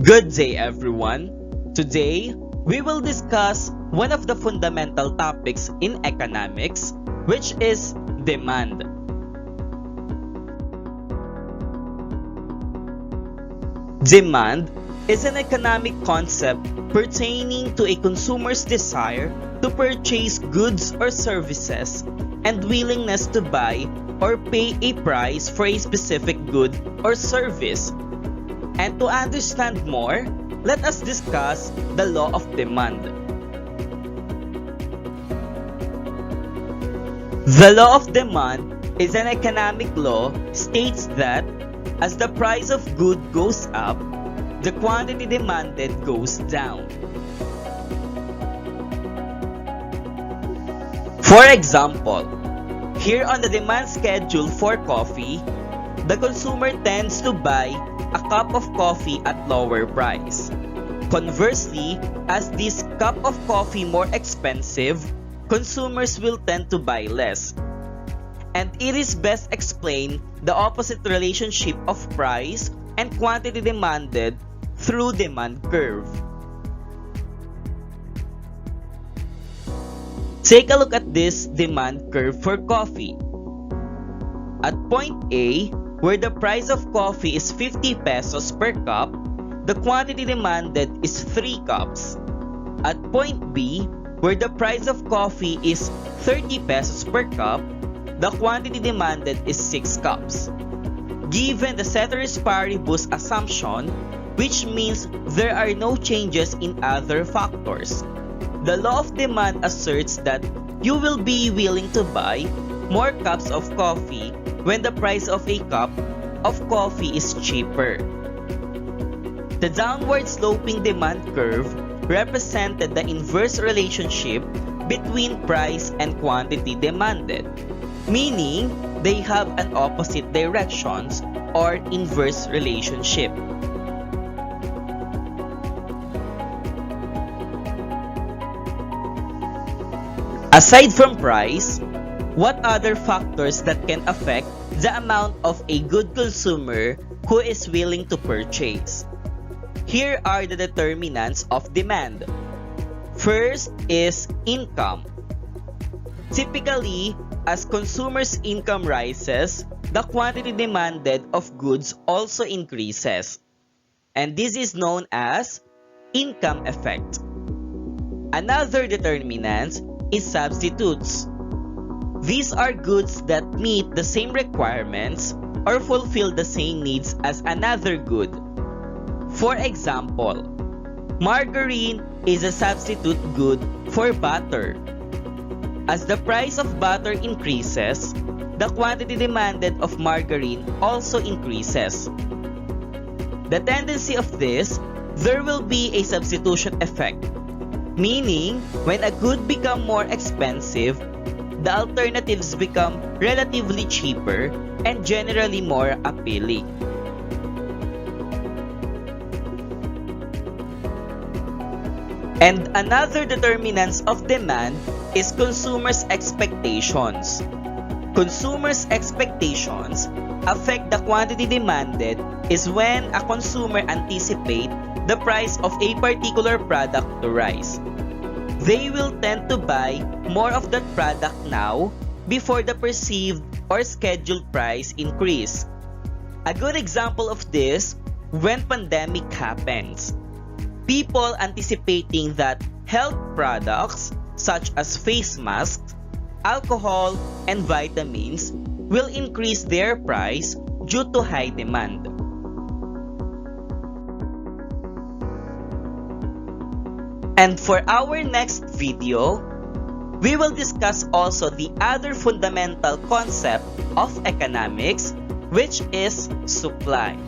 Good day, everyone. Today, we will discuss one of the fundamental topics in economics, which is demand. Demand is an economic concept pertaining to a consumer's desire to purchase goods or services and willingness to buy or pay a price for a specific good or service. And to understand more, let us discuss the law of demand. The law of demand is an economic law states that as the price of good goes up, the quantity demanded goes down. For example, here on the demand schedule for coffee, the consumer tends to buy a cup of coffee at lower price. Conversely, as this cup of coffee more expensive, consumers will tend to buy less. And it is best explained the opposite relationship of price and quantity demanded through demand curve. Take a look at this demand curve for coffee. At point A, where the price of coffee is 50 pesos per cup, the quantity demanded is 3 cups. At point B, where the price of coffee is 30 pesos per cup, the quantity demanded is 6 cups. Given the ceteris paribus assumption, which means there are no changes in other factors, the law of demand asserts that you will be willing to buy more cups of coffee when the price of a cup of coffee is cheaper. The downward sloping demand curve represented the inverse relationship between price and quantity demanded, meaning they have an opposite directions or inverse relationship. Aside from price, what other factors that can affect the amount of a good consumer who is willing to purchase? Here are the determinants of demand. First is income. Typically, as consumers' income rises, the quantity demanded of goods also increases. And this is known as income effect. Another determinant is substitutes. These are goods that meet the same requirements or fulfill the same needs as another good. For example, margarine is a substitute good for butter. As the price of butter increases, the quantity demanded of margarine also increases. The tendency of this, there will be a substitution effect, meaning when a good becomes more expensive, the alternatives become relatively cheaper and generally more appealing. And another determinant of demand is consumers' expectations. Consumers' expectations affect the quantity demanded is when a consumer anticipates the price of a particular product to rise. They will tend to buy more of that product now before the perceived or scheduled price increase. A good example of this when pandemic happens. People anticipating that health products such as face masks, alcohol, and vitamins will increase their price due to high demand. And for our next video, we will discuss also the other fundamental concept of economics, which is supply.